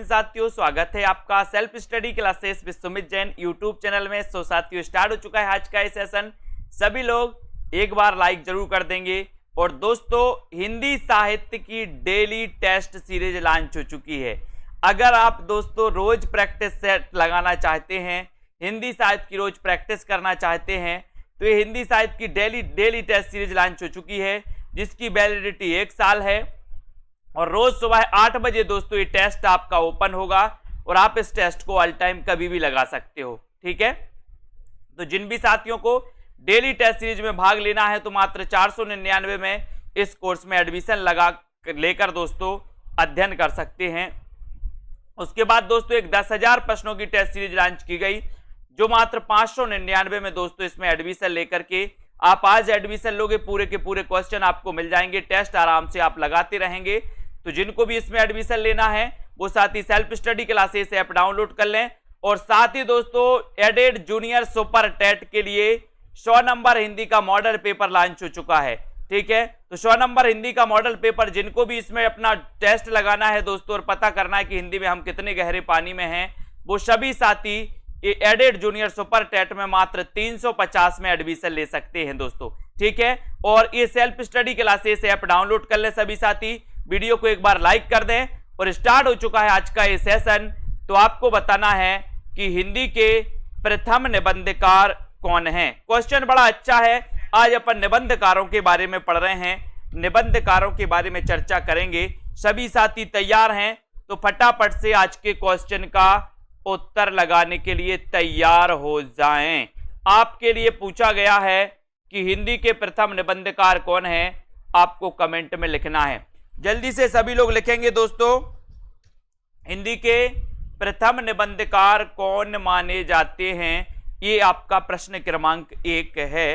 साथियों, स्वागत है आपका self study classes with Sumit Jain YouTube channel में। सो साथियों, स्टार्ट हो चुका है आज का ये सेशन। सभी लोग एक बार लाइक जरूर कर देंगे। और दोस्तों, हिंदी साहित्य की डेली टेस्ट सीरीज लॉन्च हो चुकी है। अगर आप दोस्तों रोज प्रैक्टिस सेट लगाना चाहते हैं, हिंदी साहित्य की रोज प्रैक्टिस करना चाहते हैं, तो ये हिंदी साहित्य की डेली टेस्ट सीरीज लॉन्च हो चुकी है, जिसकी वैलिडिटी 1 साल है। और रोज सुबह 8 बजे दोस्तों ये टेस्ट आपका ओपन होगा और आप इस टेस्ट को ऑल टाइम कभी भी लगा सकते हो। ठीक है, तो जिन भी साथियों को डेली टेस्ट सीरीज में भाग लेना है तो मात्र 499 में इस कोर्स में एडमिशन लेकर दोस्तों अध्ययन कर सकते हैं। उसके बाद दोस्तों एक 10,000 प्रश्नों की टेस्ट सीरीज लॉन्च की गई, जो मात्र 599 में दोस्तों इसमें एडमिशन लेकर के आप आज एडमिशन लोगे, पूरे के पूरे क्वेश्चन आपको मिल जाएंगे, टेस्ट आराम से आप लगाते रहेंगे। तो जिनको भी इसमें एडमिशन लेना है वो साथ ही self study classes app download कर लें। और साथ ही दोस्तों एडेड जूनियर सुपर टेट के लिए 100 नंबर हिंदी का मॉडल पेपर लॉन्च हो चुका है। ठीक है, तो 100 नंबर हिंदी का मॉडल पेपर जिनको भी इसमें अपना टेस्ट लगाना है दोस्तों और पता करना है कि हिंदी में हम कितने गहरे पानी में हैं, वो सभी साथी ये एडेड जूनियर सुपर टेट में मात्र 350 में एडमिशन ले सकते हैं दोस्तों। ठीक है, और ये self study classes app download कर ले सभी साथी। वीडियो को एक बार लाइक कर दें। और स्टार्ट हो चुका है आज का ये सेशन। तो आपको बताना है कि हिंदी के प्रथम निबंधकार कौन है। क्वेश्चन बड़ा अच्छा है। आज अपन निबंधकारों के बारे में पढ़ रहे हैं, निबंधकारों के बारे में चर्चा करेंगे। सभी साथी तैयार हैं तो फटाफट से आज के क्वेश्चन का उत्तर लगाने के लिए तैयार हो जाएं। आपके लिए पूछा गया है कि हिंदी के प्रथम निबंधकार कौन है, आपको कमेंट में लिखना है। जल्दी से सभी लोग लिखेंगे दोस्तों, हिंदी के प्रथम निबंधकार कौन माने जाते हैं। ये आपका प्रश्न क्रमांक 1 है,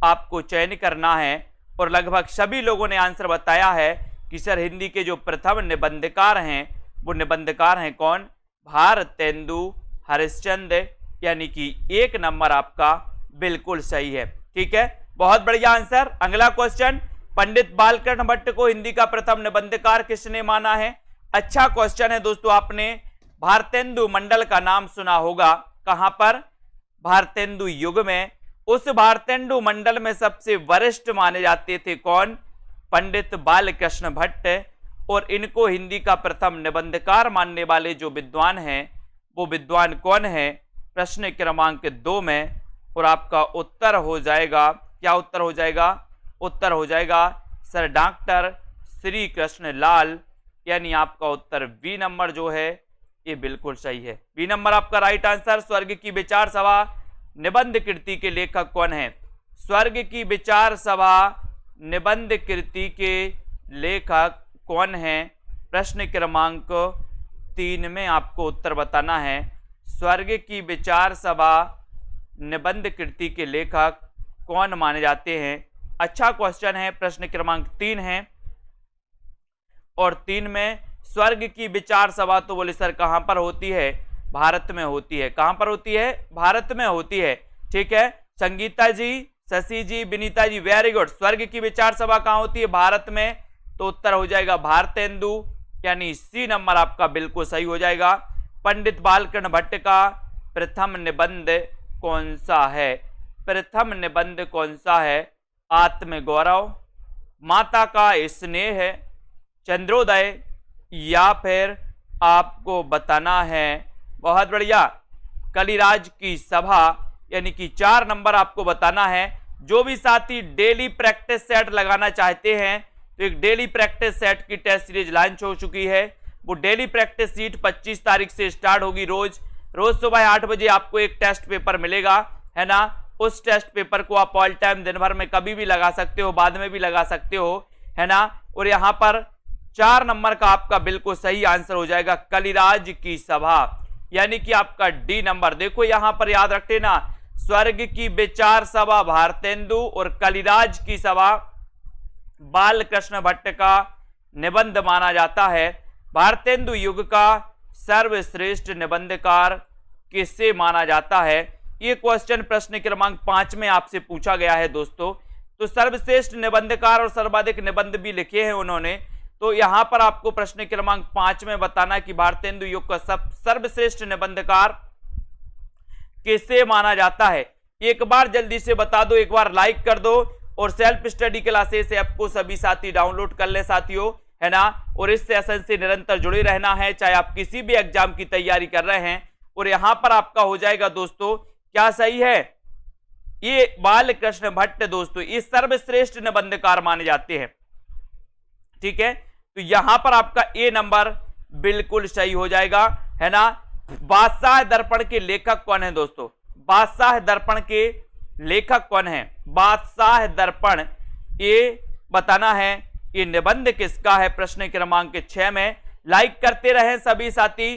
आपको चयन करना है। और लगभग सभी लोगों ने आंसर बताया है कि सर हिंदी के जो प्रथम निबंधकार हैं वो निबंधकार हैं कौन, भारतेंदु हरिश्चंद्र, यानी कि 1 नंबर आपका बिल्कुल सही है। ठीक है, बहुत बढ़िया आंसर। अगला क्वेश्चन, पंडित बालकृष्ण भट्ट को हिंदी का प्रथम निबंधकार किसने माना है। अच्छा क्वेश्चन है दोस्तों। आपने भारतेंदु मंडल का नाम सुना होगा, कहां पर, भारतेंदु युग में। उस भारतेंदु मंडल में सबसे वरिष्ठ माने जाते थे कौन, पंडित बालकृष्ण भट्ट। और इनको हिंदी का प्रथम निबंधकार मानने वाले जो विद्वान हैं वो विद्वान कौन है, प्रश्न क्रमांक 2 में। और आपका उत्तर हो जाएगा, क्या उत्तर हो जाएगा, उत्तर हो जाएगा सर डॉक्टर श्री कृष्ण लाल, यानी आपका उत्तर बी नंबर जो है ये बिल्कुल सही है। बी नंबर आपका राइट आंसर। स्वर्ग की विचार सभा निबंध कृति के लेखक कौन है, स्वर्ग की विचार सभा निबंध कृति के लेखक कौन है, प्रश्न क्रमांक 3 में आपको उत्तर बताना है। स्वर्ग की विचार सभा निबंध कृति के लेखक कौन माने जाते हैं। अच्छा क्वेश्चन है, प्रश्न क्रमांक 3 है। और 3 में स्वर्ग की विचार सभा तो बोले सर कहां पर होती है, भारत में होती है। कहां पर होती है, भारत में होती है। ठीक है, संगीता जी, शशि जी, विनीता जी, वेरी गुड। स्वर्ग की विचार सभा कहां होती है, भारत में। तो उत्तर हो जाएगा भारतेंदु, यानी सी नंबर आपका बिल्कुल सही हो जाएगा। पंडित बालकृष्ण भट्ट का प्रथम निबंध कौन सा है, प्रथम निबंध कौन सा है, आत्मगौरव, माता का स्नेह, चंद्रोदय, या फिर आपको बताना है, बहुत बढ़िया, कलिराज की सभा, यानी कि 4 नंबर आपको बताना है। जो भी साथी डेली प्रैक्टिस सेट लगाना चाहते हैं तो एक डेली प्रैक्टिस सेट की टेस्ट सीरीज लॉन्च हो चुकी है। वो डेली प्रैक्टिस सीट 25 तारीख से स्टार्ट होगी। रोज सुबह 8 बजे आपको एक टेस्ट पेपर मिलेगा, है ना। उस टेस्ट पेपर को आप ऑल टाइम दिन भर में कभी भी लगा सकते हो, बाद में भी लगा सकते हो, है ना। और यहाँ पर 4 नंबर का आपका बिल्कुल सही आंसर हो जाएगा कलिराज की सभा, यानी कि आपका डी नंबर। देखो यहां पर याद रखते ना, स्वर्ग की विचार सभा भारतेंदु और कलिराज की सभा बालकृष्ण भट्ट का निबंध माना जाता है। भारतेंदु युग का सर्वश्रेष्ठ निबंधकार किसे माना जाता है, ये क्वेश्चन प्रश्न क्रमांक 5 में आपसे पूछा गया है दोस्तों। तो सर्वश्रेष्ठ निबंधकार और सर्वाधिक निबंध भी लिखे हैं उन्होंने। तो यहां पर आपको प्रश्न क्रमांक 5 में बताना है कि भारतेंदु युग का सर्वश्रेष्ठ निबंधकार किसे माना जाता है। एक बार जल्दी से बता दो, एक बार लाइक कर दो और सेल्फ स्टडी क्लासेस ऐप को सभी साथी डाउनलोड कर ले साथियों, है ना। और इस सेशन से निरंतर जुड़े रहना है, चाहे आप किसी भी एग्जाम की तैयारी कर रहे हैं। और यहां पर आपका हो जाएगा दोस्तों, क्या सही है, ये बालकृष्ण भट्ट दोस्तों ये सर्वश्रेष्ठ निबंधकार माने जाते हैं, ठीक है। तो यहां पर आपका ए नंबर बिल्कुल सही हो जाएगा, है ना। बादशाह दर्पण के लेखक कौन है दोस्तों, बादशाह दर्पण के लेखक कौन है, बादशाह दर्पण, ये बताना है ये निबंध किसका है। प्रश्न क्रमांक 6 में लाइक करते रहें सभी साथी,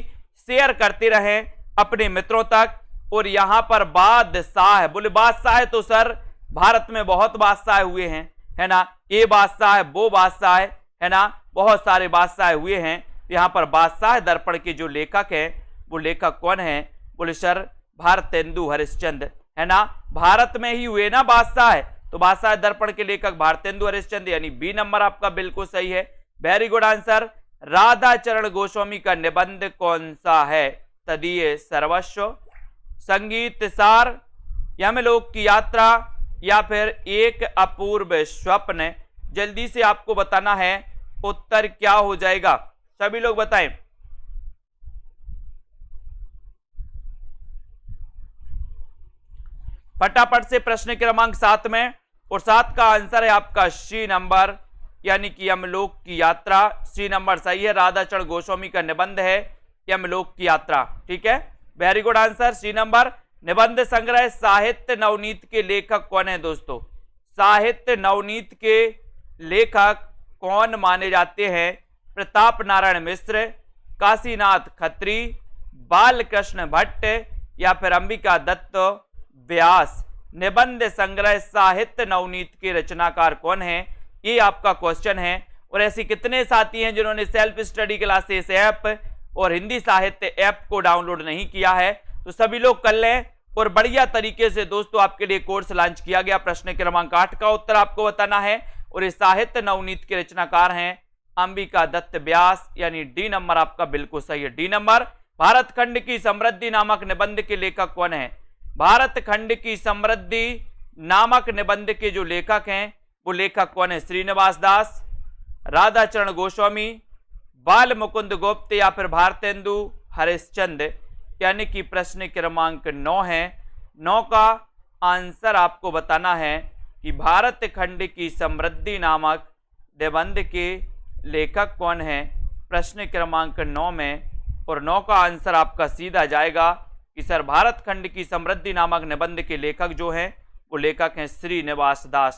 शेयर करते रहें अपने मित्रों तक। और यहां पर बादशाह है, बोले बादशाह है तो सर भारत में बहुत बादशाह हुए हैं, है ना, ये बादशाह है वो बादशाह है ना, बहुत सारे बादशाह हुए हैं। यहां पर बादशाह दर्पण के जो लेखक है वो लेखक कौन है, बोले सर भारतेंदु हरिश्चंद्र, है ना। भारत में ही हुए ना बादशाह है, तो बादशाह दर्पण के लेखक भारतेंदु हरिश्चंद्र, यानी बी नंबर आपका बिल्कुल सही है। Very good answer. Radhacharan Goswami का निबंध कौन सा है, तदीय सर्वस्व, संगीत सार, यमलोक की यात्रा, या फिर एक अपूर्व स्वप्न। जल्दी से आपको बताना है उत्तर क्या हो जाएगा, सभी लोग बताएं। फटाफट से प्रश्न क्रमांक 7 में, और 7 का आंसर है आपका सी नंबर, यानी कि यमलोक की यात्रा। सी नंबर सही है, राधाचरण गोस्वामी का निबंध है यमलोक की यात्रा, ठीक है। Very good answer, C number. निबंध संग्रह साहित्य नवनीत के लेखक कौन है दोस्तों, साहित्य नवनीत के लेखक कौन माने जाते हैं, प्रताप नारायण मिश्र, काशीनाथ खत्री, बालकृष्ण भट्ट, या फिर अंबिका दत्त व्यास। निबंध संग्रह साहित्य नवनीत के रचनाकार कौन है, ये आपका क्वेश्चन है। और ऐसे कितने साथी हैं जिन्होंने सेल्फ स्टडी क्लासेस ऐप और हिंदी साहित्य ऐप को डाउनलोड नहीं किया है, तो सभी लोग कर लें। और बढ़िया तरीके से दोस्तों आपके लिए कोर्स लॉन्च किया गया। प्रश्न क्रमांक 8 का उत्तर आपको बताना है, और इस साहित्य नवनीत के रचनाकार हैं अंबिका दत्त व्यास, यानी डी नंबर आपका बिल्कुल सही है, डी नंबर। भारत खंड की समृद्धि नामक निबंध के लेखक कौन है, भारत खंड की समृद्धि नामक निबंध के जो लेखक हैं वो लेखक कौन है, श्रीनिवास दास, राधाचरण गोस्वामी, बाल मुकुंद गुप्त, या फिर भारतेंदु हरिश्चंद्र। यानी कि प्रश्न क्रमांक 9 है, 9 का आंसर आपको बताना है कि भारत खंड की समृद्धि नामक निबंध के लेखक कौन है, प्रश्न क्रमांक 9 में। और 9 का आंसर आपका सीधा जाएगा कि सर भारत खंड की समृद्धि नामक निबंध के लेखक जो हैं वो लेखक हैं श्रीनिवास दास,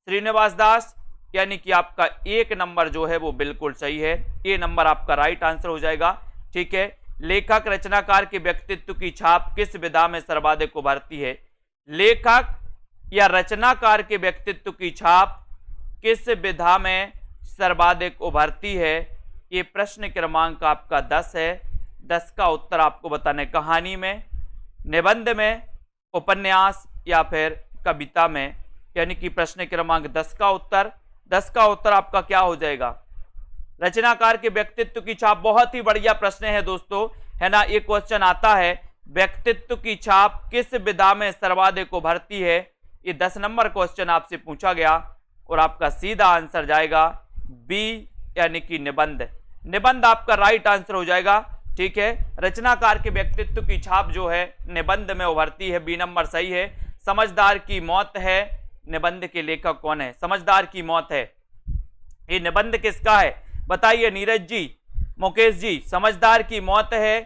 श्रीनिवास दास। यानी कि आपका 1 नंबर जो है वो बिल्कुल सही है, ए नंबर आपका राइट आंसर हो जाएगा, ठीक है। लेखक रचनाकार के व्यक्तित्व की छाप किस विधा में सर्वाधिक उभरती है, लेखक या रचनाकार के व्यक्तित्व की छाप किस विधा में सर्वाधिक उभरती है, ये प्रश्न क्रमांक आपका 10 है। 10 का उत्तर आपको बताने, कहानी में, निबंध में, उपन्यास, या फिर कविता में। यानी कि प्रश्न क्रमांक 10 का उत्तर आपका क्या हो जाएगा, रचनाकार के व्यक्तित्व की छाप। बहुत ही बढ़िया प्रश्न है दोस्तों, है ना। एक क्वेश्चन आता है व्यक्तित्व की छाप किस विधा में सर्वाधिक उभरती है, ये 10 नंबर क्वेश्चन आपसे पूछा गया, और आपका सीधा आंसर जाएगा बी, यानी कि निबंध। निबंध आपका राइट आंसर हो जाएगा, ठीक है। रचनाकार के व्यक्तित्व की छाप जो है निबंध में उभरती है, बी नंबर सही है। समझदार की मौत है, निबंध के लेखक कौन है, समझदार की मौत है, ये निबंध किसका है, बताइए नीरज जी, मुकेश जी। समझदार की मौत है,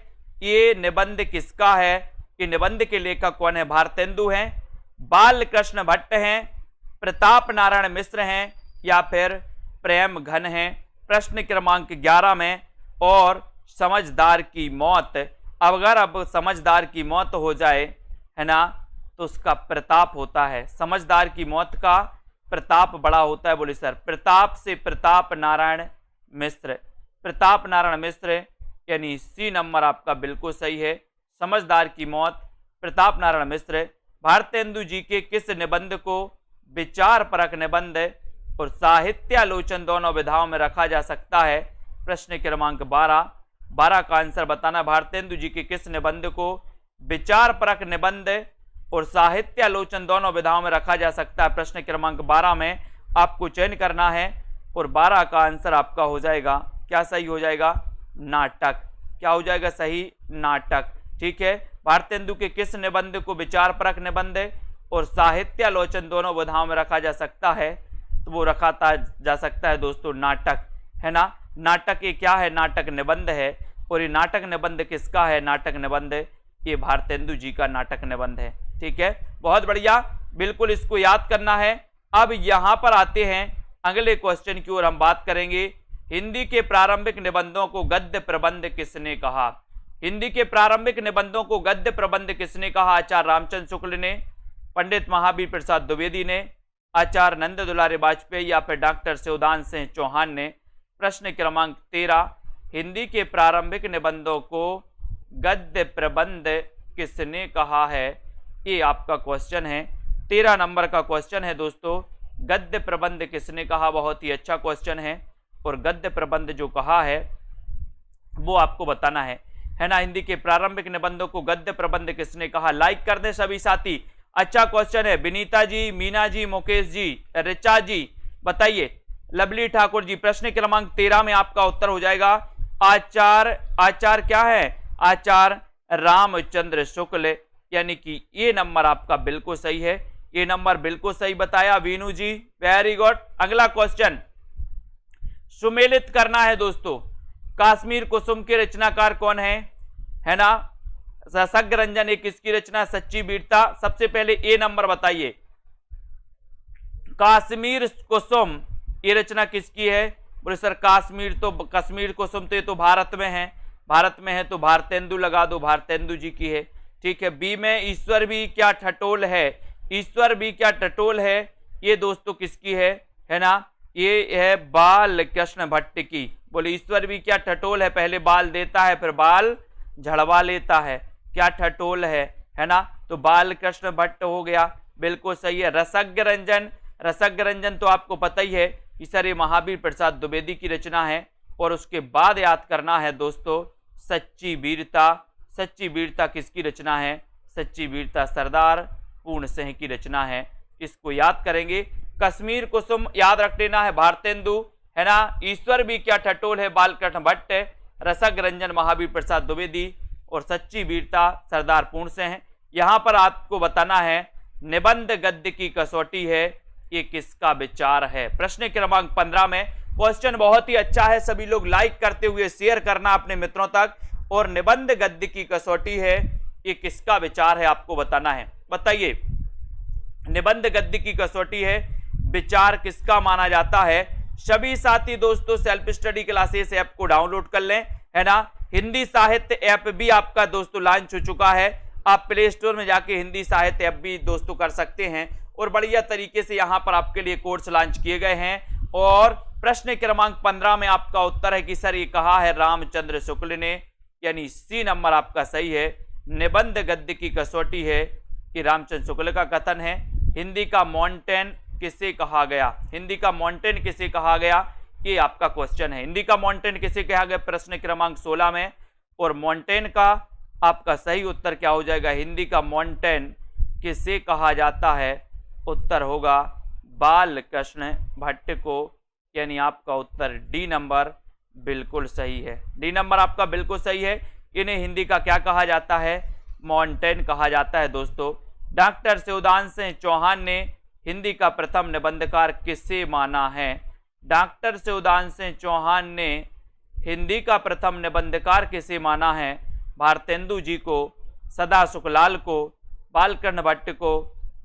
ये निबंध किसका है, ये निबंध के लेखक कौन है, भारतेंदु हैं, बालकृष्ण भट्ट हैं, प्रताप नारायण मिश्र हैं, या फिर प्रेम घन हैं। प्रश्न क्रमांक 11 में, और समझदार की मौत, अगर अब समझदार की मौत हो जाए, है ना, तो उसका प्रताप होता है, समझदार की मौत का प्रताप बड़ा होता है। बोले सर प्रताप से प्रताप नारायण मिश्र, प्रताप नारायण मिश्र, यानी सी नंबर आपका बिल्कुल सही है, समझदार की मौत, प्रताप नारायण मिश्र। भारतेंदु जी के किस निबंध को विचार परक निबंध और साहित्यालोचन दोनों विधाओं में रखा जा सकता है। प्रश्न क्रमांक 12 का आंसर बताना। भारतेंदु जी के किस निबंध को विचार परक निबंध और साहित्यालोचन दोनों विधाओं में रखा जा सकता है? प्रश्न क्रमांक 12 में आपको चयन करना है और 12 का आंसर आपका हो जाएगा, क्या सही हो जाएगा? नाटक। क्या हो जाएगा सही? नाटक। ठीक है, भारतेंदु के किस निबंध को विचार परक निबंध और साहित्यालोचन दोनों विधाओं में रखा जा सकता है? तो वो रखा जा सकता है दोस्तों नाटक, है ना। नाटक ये क्या है? नाटक निबंध है। और ये नाटक निबंध किसका है? नाटक निबंध ये भारतेंदु जी का नाटक निबंध है। ठीक है, बहुत बढ़िया, बिल्कुल इसको याद करना है। अब यहां पर आते हैं अगले क्वेश्चन की ओर, हम बात करेंगे हिंदी के प्रारंभिक निबंधों को गद्य प्रबंध किसने कहा? हिंदी के प्रारंभिक निबंधों को गद्य प्रबंध किसने कहा? आचार्य रामचंद्र शुक्ल ने, पंडित महावीर प्रसाद द्विवेदी ने, आचार्य नंद दुलारे वाजपेयी या फिर डॉक्टर शिवदान सिंह चौहान ने? प्रश्न क्रमांक 13, हिंदी के प्रारंभिक निबंधों को गद्य प्रबंध किसने कहा है? ये आपका क्वेश्चन है, 13 नंबर का क्वेश्चन है दोस्तों। गद्य प्रबंध किसने कहा? बहुत ही अच्छा क्वेश्चन है। और गद्य प्रबंध जो कहा है वो आपको बताना है ना। हिंदी के प्रारंभिक निबंधों को गद्य प्रबंध किसने कहा? लाइक कर दें सभी साथी। अच्छा क्वेश्चन है। विनीता जी, मीना जी, मुकेश जी, रिचा जी बताइए। लवली ठाकुर जी, प्रश्न क्रमांक 13 में आपका उत्तर हो जाएगा आचार्य क्या है? आचार्य रामचंद्र शुक्ल, यानी कि ये नंबर आपका बिल्कुल सही है। ये नंबर बिल्कुल सही बताया वीनू जी, वेरी गुड। अगला क्वेश्चन सुमेलित करना है दोस्तों। कश्मीर कुसुम के रचनाकार कौन है ना। सशग रंजन एक किसकी रचना? सच्ची वीरता। सबसे पहले ए नंबर बताइए, कश्मीर कुसुम ये रचना किसकी है? बोले सर कश्मीर कुसुम तो ये तो भारत में है तो भारतेंदु लगा दो, भारतेंदु जी की है। ठीक है। बी में ईश्वर भी क्या ठटोल है? ईश्वर भी क्या ठटोल है, ये दोस्तों किसकी है ना। ये है बाल कृष्ण भट्ट की। बोले ईश्वर भी क्या ठटोल है, पहले बाल देता है फिर बाल झड़वा लेता है, क्या ठटोल है ना। तो बाल कृष्ण भट्ट हो गया, बिल्कुल सही है। रसज्ञ रंजन तो आपको पता ही है कि सर ये महावीर प्रसाद द्विवेदी की रचना है। और उसके बाद याद करना है दोस्तों सच्ची वीरता। सच्ची वीरता किसकी रचना है? सच्ची वीरता सरदार पूर्ण सिंह की रचना है। इसको याद करेंगे। कश्मीर कुसुम याद रख लेना है भारतेंदु, है ना। ईश्वर भी क्या ठटोल है बालकृष्ण भट्ट, रसज्ञ रंजन महावीर प्रसाद द्विवेदी और सच्ची वीरता सरदार पूर्ण सिंह। यहां पर आपको बताना है निबंध गद्य की कसौटी है, ये किसका विचार है? प्रश्न क्रमांक 15 में क्वेश्चन बहुत ही अच्छा है, सभी लोग लाइक करते हुए शेयर करना अपने मित्रों तक। और निबंध गद्य की कसौटी है, ये किसका विचार है आपको बताना है। बताइए, निबंध गद्य की कसौटी है, विचार किसका माना जाता है? सभी साथी दोस्तों सेल्फ स्टडी क्लासेस ऐप को डाउनलोड कर लें, है ना। हिंदी साहित्य ऐप भी आपका दोस्तों लॉन्च हो चुका है। आप प्ले स्टोर में जाके हिंदी साहित्य ऐप भी दोस्तों कर सकते हैं और बढ़िया तरीके से यहां पर आपके लिए कोर्स लॉन्च किए गए हैं। और प्रश्न क्रमांक 15 में आपका उत्तर है कि सर ये कहा है रामचंद्र शुक्ल ने, यानी सी नंबर आपका सही है। निबंध गद्य की कसौटी है, कि रामचंद्र शुक्ल का कथन है। हिंदी का मॉन्टेन किसे कहा गया? हिंदी का मॉन्टेन किसे कहा गया, ये आपका क्वेश्चन है। हिंदी का मॉन्टेन किसे कहा गया प्रश्न क्रमांक 16 में। और मॉन्टेन का आपका सही उत्तर क्या हो जाएगा? हिंदी का मॉन्टेन किसे कहा जाता है? उत्तर होगा बाल कृष्ण भट्ट को, यानी आपका उत्तर डी नंबर बिल्कुल सही है। डी नंबर आपका बिल्कुल सही है। इन्हें हिंदी का क्या कहा जाता है? मॉन्टेन कहा जाता है दोस्तों। डॉक्टर शिवदान सिंह चौहान ने हिंदी का प्रथम निबंधकार किसे माना है? डॉक्टर शिवदान सिंह चौहान ने हिंदी का प्रथम निबंधकार किसे माना है? भारतेंदु जी को, सदा सुखलाल को, बालकृष्ण भट्ट को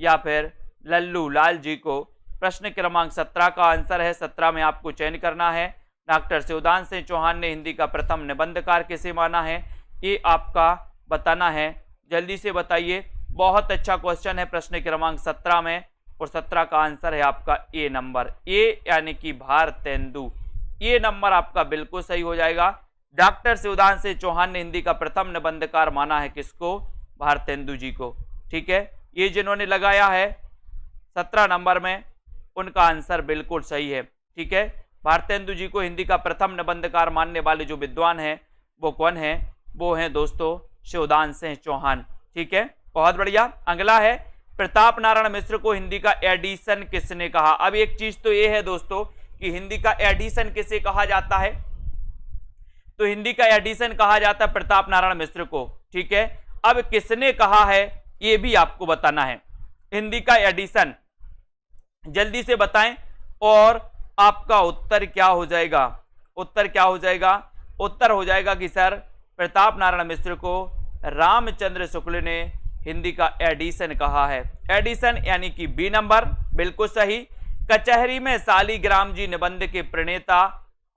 या फिर लल्लू लाल जी को? प्रश्न क्रमांक 17 का आंसर है। 17 में आपको चयन करना है। डॉक्टर शिवदान सिंह चौहान ने हिंदी का प्रथम निबंधकार किसे माना है, ये आपका बताना है। जल्दी से बताइए। बहुत अच्छा क्वेश्चन है प्रश्न क्रमांक 17 में। और 17 का आंसर है आपका ए नंबर, ए यानी कि भारतेंदु। ये नंबर आपका बिल्कुल सही हो जाएगा। डॉक्टर शिवदान सिंह चौहान ने हिंदी का प्रथम निबंधकार माना है किसको? भारतेंदु जी को। ठीक है, ये जिन्होंने लगाया है 17 नंबर में। उनका आंसर बिल्कुल सही है। ठीक है, भारतेंदु जी को हिंदी का प्रथम निबंधकार मानने वाले जो विद्वान हैं वो कौन है? वो हैं दोस्तों शिवदान सिंह चौहान। ठीक है, बहुत बढ़िया। अगला है प्रताप नारायण मिश्र को हिंदी का एडिशन किसने कहा? अब एक चीज तो ये है दोस्तों कि हिंदी का एडिशन किसे कहा जाता है? तो हिंदी का एडिशन कहा जाता है प्रताप नारायण मिश्र को। ठीक है, अब किसने कहा है ये भी आपको बताना है। हिंदी का एडिशन जल्दी से बताएं और आपका उत्तर क्या हो जाएगा? उत्तर क्या हो जाएगा? उत्तर हो जाएगा कि सर प्रताप नारायण मिश्र को रामचंद्र शुक्ल ने हिंदी का एडिशन कहा है। एडिशन यानी कि बी नंबर बिल्कुल सही। कचहरी में शालिग्राम जी निबंध के प्रणेता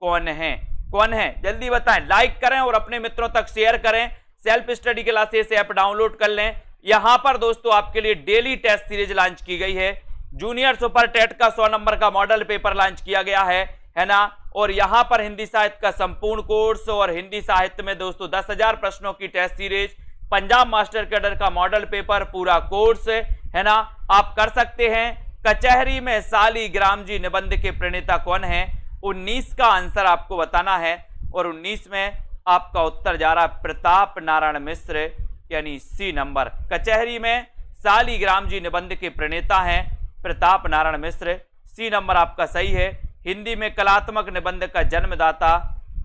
कौन है? कौन है? जल्दी बताएं, लाइक करें और अपने मित्रों तक शेयर करें। Self study classes app download कर लें। यहां पर दोस्तों आपके लिए डेली टेस्ट सीरीज लॉन्च की गई है। जूनियर सुपर टेट का 100 नंबर का मॉडल पेपर लॉन्च किया गया है ना। और यहां पर हिंदी साहित्य का संपूर्ण कोर्स और हिंदी साहित्य में दोस्तों 10,000 प्रश्नों की test series, Punjab master cadre का मॉडल पेपर, पूरा कोर्स है ना, आप कर सकते हैं। कचहरी में शालिग्राम जी निबंध के प्रणेता कौन है? 19 का आंसर आपको बताना है और 19 में आपका उत्तर जा रहा है प्रताप नारायण मिश्र यानी सी नंबर। कचहरी में शालिग्राम जी निबंध के प्रणेता हैं प्रताप नारायण मिश्र, सी नंबर आपका सही है। हिंदी में कलात्मक निबंध का जन्मदाता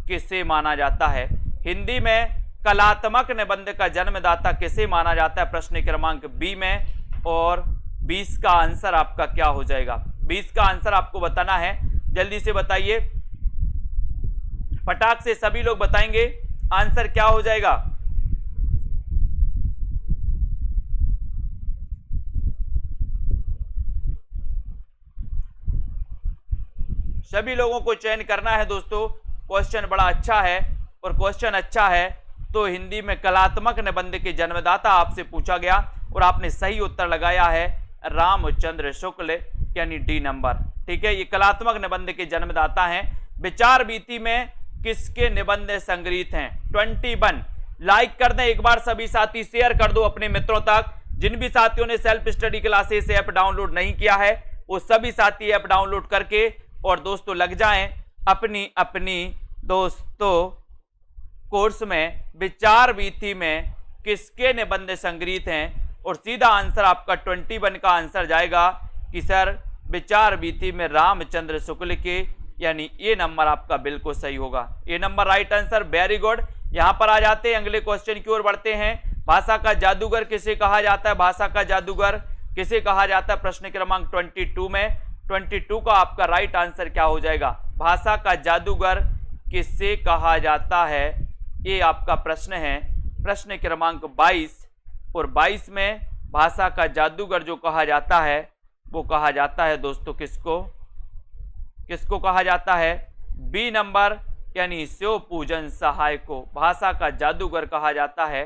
किसे माना जाता है? हिंदी में कलात्मक निबंध का जन्मदाता किसे माना जाता है? प्रश्न क्रमांक बी में। और 20 का आंसर आपका क्या हो जाएगा? 20 का आंसर आपको बताना है, जल्दी से बताइए, फटाक से सभी लोग बताएंगे आंसर क्या हो जाएगा। सभी लोगों को चयन करना है दोस्तों। क्वेश्चन बड़ा अच्छा है और क्वेश्चन अच्छा है तो हिंदी में कलात्मक निबंध के जन्मदाता आपसे पूछा गया और आपने सही उत्तर लगाया है रामचंद्र शुक्ल यानी डी नंबर। ठीक है, ये कलात्मक निबंध के जन्मदाता हैं। विचार बीती में किसके निबंध संग्रहित हैं? 21। लाइक कर दें एक बार सभी साथी, शेयर कर दो अपने मित्रों तक। जिन भी साथियों ने self study classes app download नहीं किया है वो सभी साथी ऐप डाउनलोड करके और दोस्तों लग जाएं अपनी अपनी दोस्तों कोर्स में। विचार बीती में किसके निबंध संग्रहित हैं? और सीधा आंसर आपका 21 का आंसर जाएगा कि सर विचार बीती में रामचंद्र शुक्ल के, यानी ये नंबर आपका बिल्कुल सही होगा। ये number right answer, very good. यहां पर आ जाते हैं अगले क्वेश्चन की ओर बढ़ते हैं। भाषा का जादूगर किसे कहा जाता है? भाषा का जादूगर किसे कहा जाता है? प्रश्न क्रमांक 22 में 22 का आपका राइट आंसर क्या हो जाएगा? भाषा का जादूगर किसे कहा जाता है, ये आपका प्रश्न है। प्रश्न क्रमांक 22 और 22 में भाषा का जादूगर जो कहा जाता है वो कहा जाता है दोस्तों किसको? किसको कहा जाता है? बी नंबर यानी शिव पूजन सहाय को भाषा का जादूगर कहा जाता है।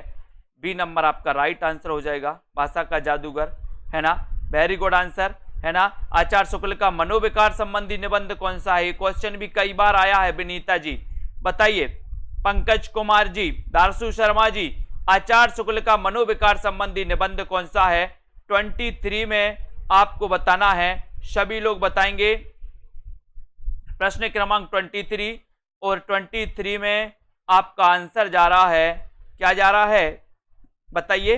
बी नंबर आपका राइट आंसर हो जाएगा, भाषा का जादूगर, है ना। वेरी गुड आंसर, है ना। आचार्य शुक्ल का मनोविकार संबंधी निबंध कौन सा है? क्वेश्चन भी कई बार आया है। विनीता जी बताइए, पंकज कुमार जी, दारसू शर्मा जी, आचार्य शुक्ल का मनोविकार संबंधी निबंध कौन सा है? 23 में आपको बताना है, सभी लोग बताएंगे। प्रश्न क्रमांक 23 और 23 में आपका आंसर जा रहा है, क्या जा रहा है बताइए?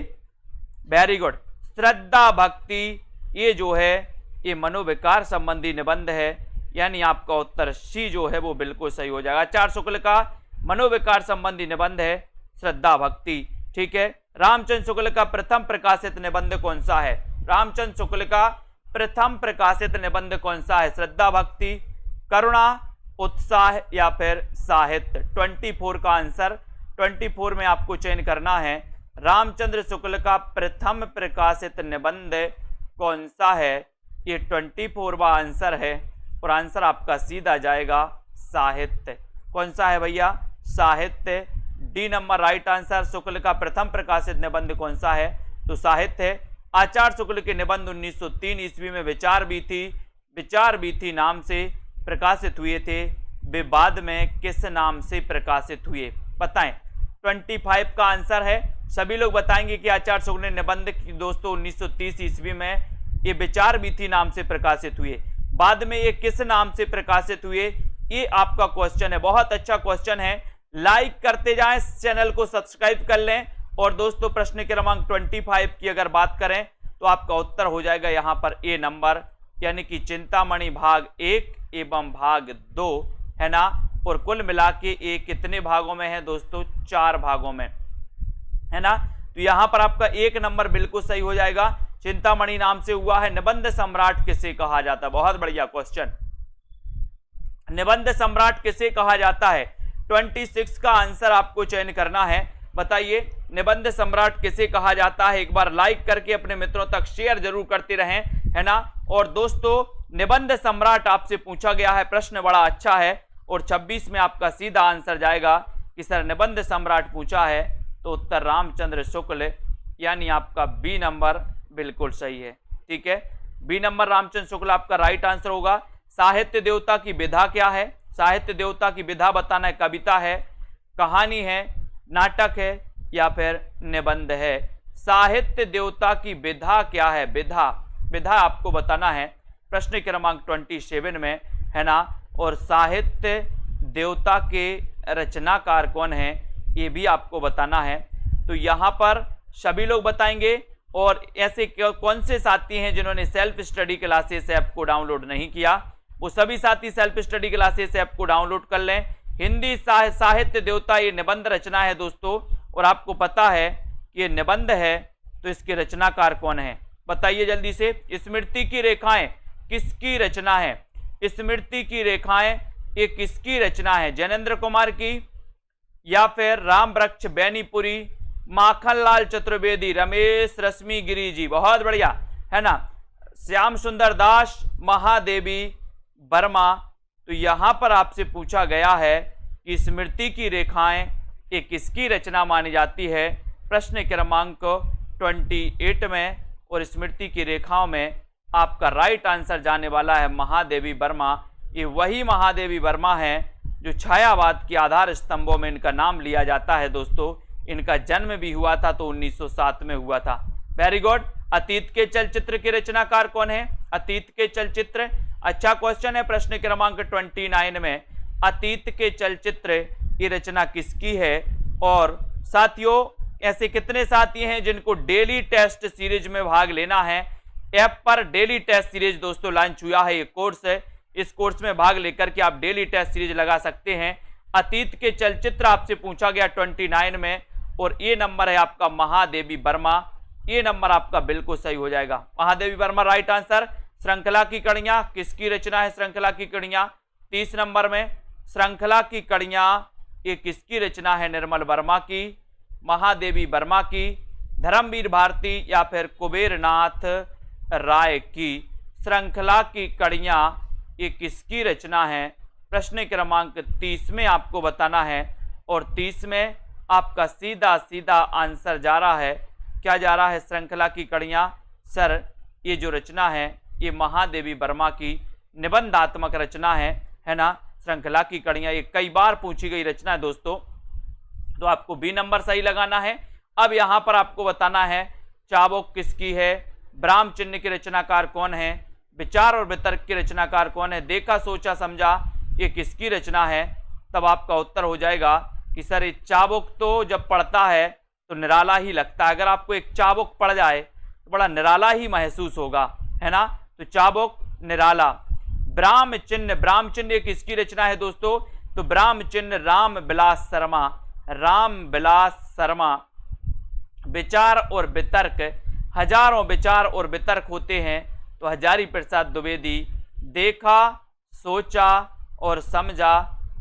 वेरी गुड, श्रद्धा भक्ति, ये जो है ये मनोविकार संबंधी निबंध है, यानी आपका उत्तर सी जो है वो बिल्कुल सही हो जाएगा। आचार्य शुक्ल का मनोविकार संबंधी निबंध है श्रद्धा भक्ति। ठीक है, रामचंद्र शुक्ल का प्रथम प्रकाशित निबंध कौन सा है? रामचंद्र शुक्ल का प्रथम प्रकाशित निबंध कौन सा है? श्रद्धा भक्ति, करुणा, उत्साह या फिर साहित्य? 24 का आंसर, 24 में आपको चयन करना है। रामचंद्र शुक्ल का प्रथम प्रकाशित निबंध कौन सा है? ये 24वां आंसर है और आंसर आपका सीधा जाएगा साहित्य। कौन सा है भैया? साहित्य, डी नंबर राइट आंसर। शुक्ल का प्रथम प्रकाशित निबंध कौन सा है? तो साहित्य है। आचार्य शुक्ल के निबंध 1903 ईस्वी में विचार बीथी नाम से प्रकाशित हुए थे। वे बाद में किस नाम से प्रकाशित हुए बताएं? 25 का आंसर है। सभी लोग बताएंगे कि आचार्य शुक्ल ने निबंध दोस्तों 1930 ईस्वी में ये विचार बीथी नाम से प्रकाशित हुए। बाद में ये किस नाम से प्रकाशित हुए, ये आपका क्वेश्चन है। बहुत अच्छा क्वेश्चन है, लाइक करते जाएं, चैनल को सब्सक्राइब कर लें। और दोस्तों प्रश्न क्रमांक 25 की अगर बात करें तो आपका उत्तर हो जाएगा यहां पर ए नंबर, यानी कि चिंतामणि भाग 1 एवं भाग 2 है ना। और कुल मिला के ये कितने भागों में है दोस्तों, 4 भागों में है ना। तो यहां पर आपका 1 नंबर बिल्कुल सही हो जाएगा। चिंतामणि नाम से हुआ है। निबंध सम्राट किसे कहा जाता है, बहुत बढ़िया क्वेश्चन। निबंध सम्राट किसे कहा जाता है, 26 का आंसर आपको चयन करना है। बताइए निबंध सम्राट किसे कहा जाता है, एक बार लाइक करके अपने मित्रों तक शेयर जरूर करते रहें, है ना। और दोस्तों निबंध सम्राट आपसे पूछा गया है, प्रश्न बड़ा अच्छा है। और 26 में आपका सीधा आंसर जाएगा कि सर निबंध सम्राट पूछा है, तो उत्तर रामचंद्र शुक्ल, यानी आपका बी नंबर बिल्कुल सही है। ठीक है, बी नंबर रामचंद्र शुक्ल आपका राइट आंसर होगा। साहित्य देवता की विधा क्या है, साहित्य देवता की विधा बताना है, कविता है, कहानी है, नाटक है या फिर निबंध है। साहित्य देवता की विधा क्या है, विधा, विधा आपको बताना है प्रश्न क्रमांक 27 में, है ना। और साहित्य देवता के रचनाकार कौन है, ये भी आपको बताना है। तो यहाँ पर सभी लोग बताएंगे। और ऐसे कौन से साथी हैं जिन्होंने सेल्फ स्टडी क्लासेस ऐप को डाउनलोड नहीं किया, वो सभी साथी सेल्फ स्टडी क्लासेस ऐप को डाउनलोड कर लें। हिंदी साहित्य देवता ये निबंध रचना है दोस्तों, और आपको पता है कि ये निबंध है, तो इसके रचनाकार कौन है, बताइए जल्दी से। स्मृति की रेखाएं किसकी रचना है, स्मृति की रेखाएं ये किसकी रचना है, जैनेन्द्र कुमार की या फिर राम वृक्ष बैनीपुरी, माखनलाल चतुर्वेदी, रमेश रश्मि गिरी जी, बहुत बढ़िया, है ना, श्याम सुंदर दास, महादेवी वर्मा। तो यहां पर आपसे पूछा गया है कि स्मृति की रेखाएं ये किसकी रचना मानी जाती है, प्रश्न क्रमांक 28 में। और स्मृति की रेखाओं में आपका राइट आंसर जाने वाला है महादेवी वर्मा। ये वही महादेवी वर्मा है जो छायावाद के आधार स्तंभों में इनका नाम लिया जाता है दोस्तों। इनका जन्म भी हुआ था तो 1907 में हुआ था। Very good. अतीत के चलचित्र के रचनाकार कौन है, अतीत के चलचित्र, अच्छा क्वेश्चन है। प्रश्न क्रमांक 29 में अतीत के चलचित्र की रचना किसकी है। और साथियों ऐसे कितने साथी हैं जिनको डेली टेस्ट सीरीज में भाग लेना है, ऐप पर डेली टेस्ट सीरीज दोस्तों लॉन्च हुआ है, ये कोर्स है, इस कोर्स में भाग लेकर के आप डेली टेस्ट सीरीज लगा सकते हैं। अतीत के चलचित्र आपसे पूछा गया 29 में, और ये नंबर है आपका महादेवी वर्मा, ये नंबर आपका बिल्कुल सही हो जाएगा, महादेवी वर्मा राइट आंसर। श्रृंखला की कड़ियां किसकी रचना है, श्रृंखला की कड़ियां 30 नंबर में, श्रृंखला की कड़ियां ये किसकी रचना है, निर्मल वर्मा की, महादेवी वर्मा की, धर्मवीर भारती या फिर कुबेरनाथ राय की। श्रृंखला की कड़ियां ये किसकी रचना है, प्रश्न क्रमांक 30 में आपको बताना है। और 30 में आपका सीधा सीधा आंसर जा रहा है, क्या जा रहा है, श्रृंखला की कड़ियां। सर ये जो रचना है ये महादेवी वर्मा की निबंधात्मक रचना है ना। श्रृंखला की कड़ियां ये कई बार पूछी गई रचना है दोस्तों, तो आपको बी नंबर सही लगाना है। अब यहां पर आपको बताना है चाबुक किसकी है, ब्राह्म चिन्ह के रचनाकार कौन है, विचार और वितर्क के रचनाकार कौन है, देखा सोचा समझा ये किसकी रचना है। तब आपका उत्तर हो जाएगा कि सर ये चाबुक तो जब पढ़ता है तो निराला ही लगता है, अगर आपको एक चाबुक पड़ जाए तो बड़ा निराला ही महसूस होगा, है ना। तो चाबुक निराला। ब्राह्म चिन्ह किसकी रचना है दोस्तों, तो ब्राह्म चिन्ह राम बिलास शर्मा, राम बिलास शर्मा। विचार और वितर्क, हजारों विचार और वितर्क होते हैं तो हजारी प्रसाद द्विवेदी। देखा सोचा और समझा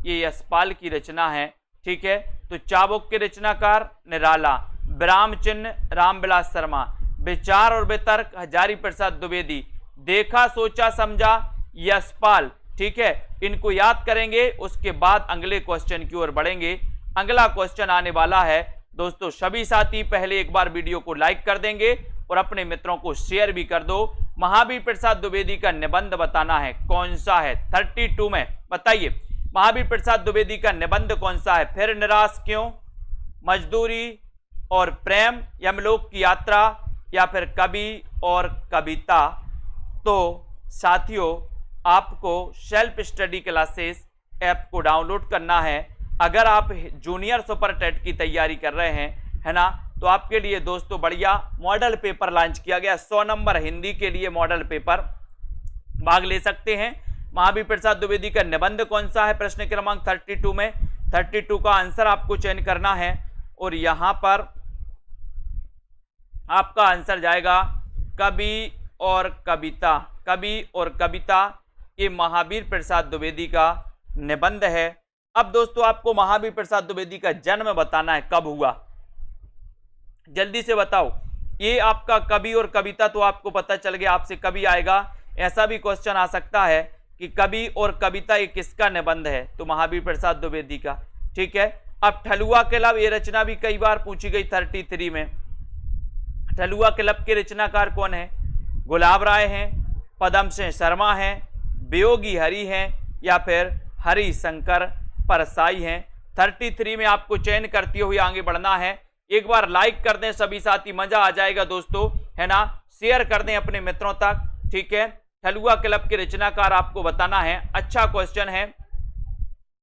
ये यशपाल की रचना है, ठीक है। तो चाबुक के रचनाकार निराला, ब्राह्म चिन्ह रामविलास शर्मा, विचार और वितर्क हजारी प्रसाद द्विवेदी, देखा सोचा समझा यशपाल, ठीक है। इनको याद करेंगे, उसके बाद अगले क्वेश्चन की ओर बढ़ेंगे। अगला क्वेश्चन आने वाला है दोस्तों, सभी साथी पहले एक बार वीडियो को लाइक कर देंगे और अपने मित्रों को शेयर भी कर दो। महावीर प्रसाद द्विवेदी का निबंध बताना है, कौन सा है, 32 में बताइए महावीर प्रसाद द्विवेदी का निबंध कौन सा है। फिर निराश क्यों, मजदूरी और प्रेम, यमलोक की यात्रा या फिर कवि और कविता। तो साथियों आपको सेल्फ स्टडी क्लासेस ऐप को डाउनलोड करना है। अगर आप जूनियर सुपर टेट की तैयारी कर रहे हैं, है ना, तो आपके लिए दोस्तों बढ़िया मॉडल पेपर लॉन्च किया गया। 100 नंबर हिंदी के लिए मॉडल पेपर, भाग ले सकते हैं। महावीर प्रसाद द्विवेदी का निबंध कौन सा है, प्रश्न क्रमांक 32 में 32 का आंसर आपको चयन करना है और यहां पर आपका आंसर जाएगा कवि और कविता। कवि और कविता ये महावीर प्रसाद द्विवेदी का निबंध है। अब दोस्तों आपको महावीर प्रसाद द्विवेदी का जन्म बताना है, कब हुआ, जल्दी से बताओ। ये आपका कवि और कविता तो आपको पता चल गया, आपसे कवि आएगा। ऐसा भी क्वेश्चन आ सकता है कि कवि और कविता ये किसका निबंध है, तो महावीर प्रसाद द्विवेदी का। ठीक है, अब ठलुआ क्लब ये रचना भी कई बार पूछी गई 33 में। ठलुआ क्लब के रचनाकार कौन है, गुलाब राय हैं, पदम सिंह शर्मा हैं, वियोगी हरि हैं या फिर हरि शंकर परसाई हैं। 33 में आपको चयन करते हुए आगे बढ़ना है। एक बार लाइक कर दें सभी साथी, मजा आ जाएगा दोस्तों, है ना। शेयर कर दें अपने मित्रों तक। ठीक है, ठलुआ क्लब के रचनाकार आपको बताना है। अच्छा क्वेश्चन है,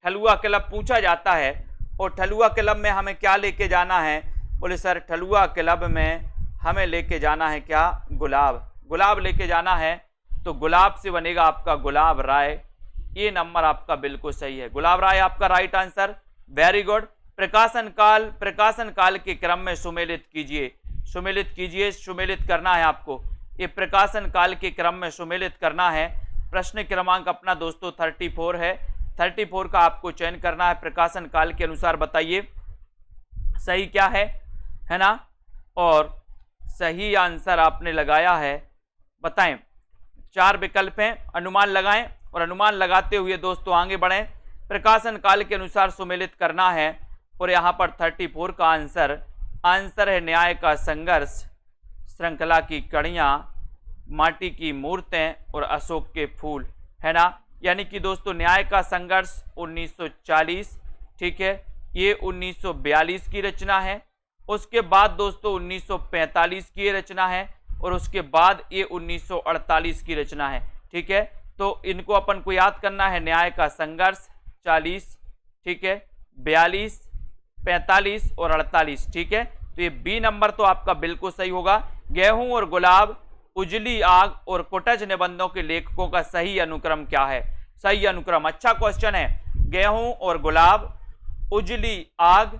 ठलुआ क्लब पूछा जाता है और ठलुआ क्लब में हमें क्या लेके जाना है, बोले सर ठलुआ क्लब में हमें लेके जाना है क्या, गुलाब। गुलाब लेके जाना है तो गुलाब से बनेगा आपका गुलाब राय। ये नंबर आपका बिल्कुल सही है, गुलाब राय आपका राइट आंसर। Very good. प्रकाशन काल के क्रम में सुमेलित कीजिए। सुमेलित कीजिए, सुमेलित करना है आपको। ये प्रकाशन काल के क्रम में सुमेलित करना है। प्रश्न क्रमांक अपना दोस्तों 34 है। 34 का आपको चयन करना है। प्रकाशन काल के अनुसार बताइए सही क्या है ना। और सही आंसर आपने लगाया है, बताएं। 4 विकल्प हैं, अनुमान लगाएं और अनुमान लगाते हुए दोस्तों आगे बढ़ें। प्रकाशन काल के अनुसार सुमेलित करना है और यहाँ पर 34 का आंसर है न्याय का संघर्ष, श्रृंखला की कड़ियाँ, माटी की मूर्तें और अशोक के फूल, है ना। यानी कि दोस्तों न्याय का संघर्ष 1940, ठीक है, ये 1942 की रचना है। उसके बाद दोस्तों 1945 की रचना है और उसके बाद ये 1948 की रचना है। ठीक है, तो इनको अपन को याद करना है। न्याय का संघर्ष 40, ठीक है, 42, 45 और 48। ठीक है, तो ये बी नंबर तो आपका बिल्कुल सही होगा। गेहूं और गुलाब, उजली आग और कुटज निबंधों के लेखकों का सही अनुक्रम क्या है। सही अनुक्रम, अच्छा क्वेश्चन है। गेहूं और गुलाब, उजली आग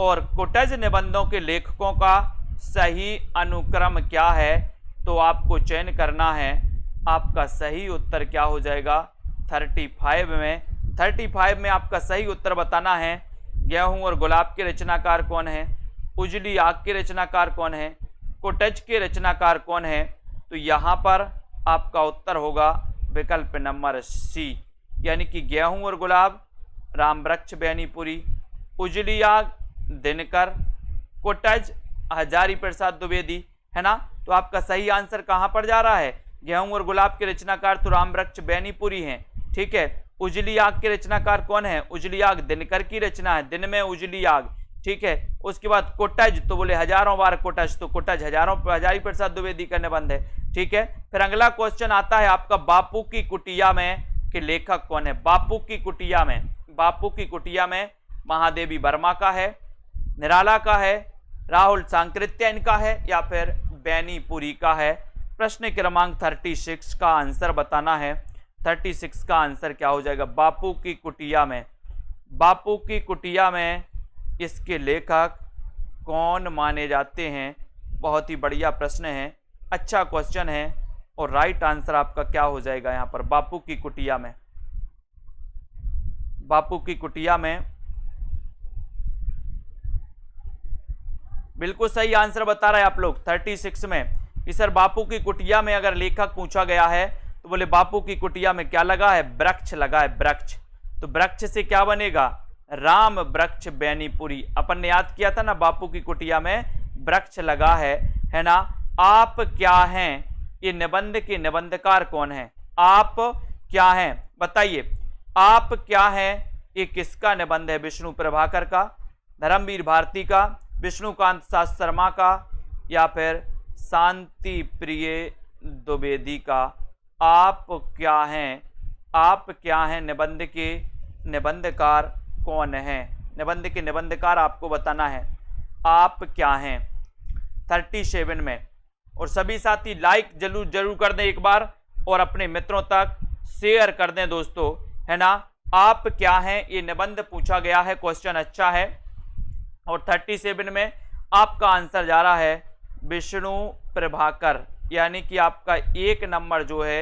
और कुटज निबंधों के लेखकों का सही अनुक्रम क्या है, तो आपको चयन करना है। आपका सही उत्तर क्या हो जाएगा 35 में। 35 में आपका सही उत्तर बताना है। गेहूं और गुलाब के रचनाकार कौन है, उजली आग के रचनाकार कौन है, कुटज के रचनाकार कौन है, तो यहाँ पर आपका उत्तर होगा विकल्प नंबर सी, यानी कि गेहूं और गुलाब रामवृक्ष बेनीपुरी, उजली आग दिनकर, कुटज हजारी प्रसाद द्विवेदी, है ना। तो आपका सही आंसर कहाँ पर जा रहा है, गेहूं और गुलाब के रचनाकार तो रामवृक्ष बेनीपुरी हैं। ठीक है, उजली आग के रचनाकार कौन है, उजली आग दिनकर की रचना है, दिन में उजली आग। ठीक है, उसके बाद कुटज तो बोले हजारों बार कुटज, तो कुटज हजारी प्रसाद द्विवेदी का निबंध है। ठीक है, फिर अगला क्वेश्चन आता है आपका बापू की कुटिया में के लेखक कौन है। बापू की कुटिया में महादेवी वर्मा का है, निराला का है, राहुल सांकृत्य इनका है या फिर बेनीपुरी का है। प्रश्न क्रमांक 36 का आंसर बताना है। 36 का आंसर क्या हो जाएगा, बापू की कुटिया में। बापू की कुटिया में इसके लेखक कौन माने जाते हैं, बहुत ही बढ़िया प्रश्न है, अच्छा क्वेश्चन है और राइट आंसर आपका क्या हो जाएगा यहाँ पर बापू की कुटिया में। बापू की कुटिया में बिल्कुल सही आंसर बता रहे हैं आप लोग 36 में कि सर बापू की कुटिया में अगर लेखक पूछा गया है तो बोले बापू की कुटिया में क्या लगा है, वृक्ष लगा है, वृक्ष। तो वृक्ष से क्या बनेगा, राम वृक्ष बेनीपुरी। अपन ने याद किया था ना, बापू की कुटिया में वृक्ष लगा है ना। आप क्या हैं, ये निबंध के निबंधकार कौन है, आप क्या हैं बताइए। आप क्या हैं ये किसका निबंध है, विष्णु प्रभाकर का, धर्मवीर भारती का, विष्णुकांत शास्त्री शर्मा का या फिर शांति प्रिय द्विवेदी का। आप क्या हैं आप क्या हैं, निबंध के निबंधकार कौन हैं, निबंध के निबंधकार आपको बताना है आप क्या हैं 37 में। और सभी साथी लाइक जरूर कर दें एक बार और अपने मित्रों तक शेयर कर दें दोस्तों, है ना। आप क्या हैं ये निबंध पूछा गया है, क्वेश्चन अच्छा है। और 37 में आपका आंसर जा रहा है विष्णु प्रभाकर, यानी कि आपका 1 नंबर जो है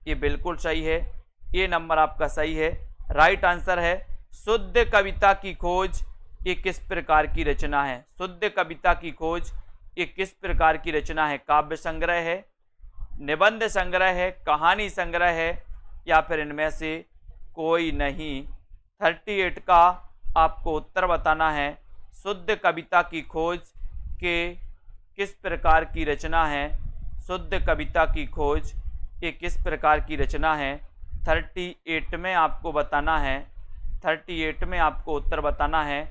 ये बिल्कुल सही है, ये नंबर आपका सही है, राइट आंसर है। शुद्ध कविता की खोज ये किस प्रकार की रचना है, शुद्ध कविता की खोज ये किस प्रकार की रचना है, काव्य संग्रह है, निबंध संग्रह है, कहानी संग्रह है, या फिर इनमें से कोई नहीं। 38 का आपको उत्तर बताना है शुद्ध कविता की खोज के किस प्रकार की रचना है, शुद्ध कविता की खोज ये किस प्रकार की रचना है। 38 में आपको बताना है, 38 में आपको उत्तर बताना है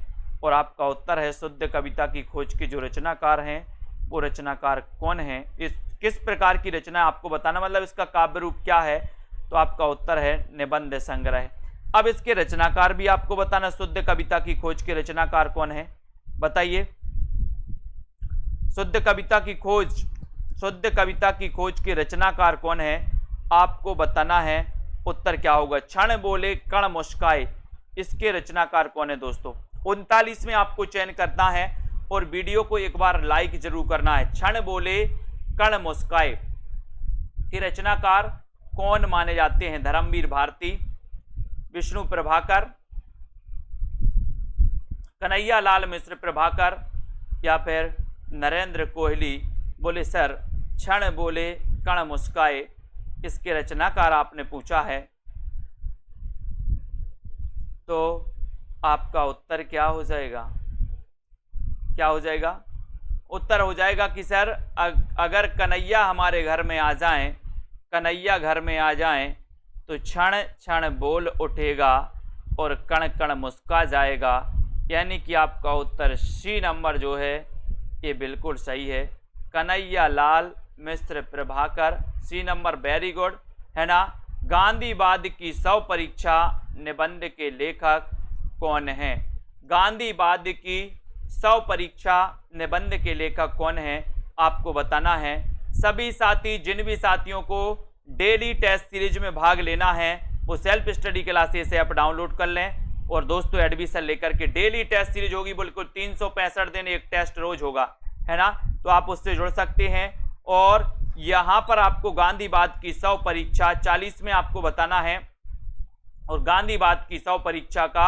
और आपका उत्तर है शुद्ध कविता की खोज के जो रचनाकार हैं वो रचनाकार कौन है, इस किस प्रकार की रचना आपको बताना, मतलब इसका काव्य रूप क्या है, तो आपका उत्तर है निबंध संग्रह। अब इसके रचनाकार भी आपको बताना, शुद्ध कविता की खोज के रचनाकार कौन है बताइए। शुद्ध कविता की खोज, शुद्ध कविता की खोज के रचनाकार कौन है आपको बताना है, उत्तर क्या होगा। क्षण बोले कण मुस्काए, इसके रचनाकार कौन है दोस्तों। 39 में आपको चयन करना है और वीडियो को एक बार लाइक जरूर करना है। क्षण बोले कण मुस्काए के रचनाकार कौन माने जाते हैं, धर्मवीर भारती, विष्णु प्रभाकर, कन्हैया लाल मिश्र प्रभाकर, या फिर नरेंद्र कोहली। बोले सर क्षण बोले कण मुस्काए इसके रचनाकार आपने पूछा है, तो आपका उत्तर क्या हो जाएगा, क्या हो जाएगा, उत्तर हो जाएगा कि सर अगर कन्हैया हमारे घर में आ जाएं, कन्हैया घर में आ जाएं तो क्षण क्षण बोल उठेगा और कण कण मुस्का जाएगा, यानी कि आपका उत्तर सी नंबर जो है ये बिल्कुल सही है, Kanhaiya Lal Mishra Prabhakar, C number very good, है ना। गांधीवाद की 100 परीक्षा निबंध के लेखक कौन हैं, गांधीवाद की 100 परीक्षा निबंध के लेखक कौन हैं आपको बताना है। सभी साथी, जिन भी साथियों को डेली टेस्ट सीरीज में भाग लेना है वो सेल्फ स्टडी क्लासेस से आप डाउनलोड कर लें और दोस्तों एडमिशन लेकर के डेली टेस्ट सीरीज होगी, बिल्कुल 365 दिन एक टेस्ट रोज होगा, है ना, तो आप उससे जुड़ सकते हैं। और यहाँ पर आपको गांधीवाद की 100 परीक्षा 40 में आपको बताना है और गांधीवाद की 100 परीक्षा का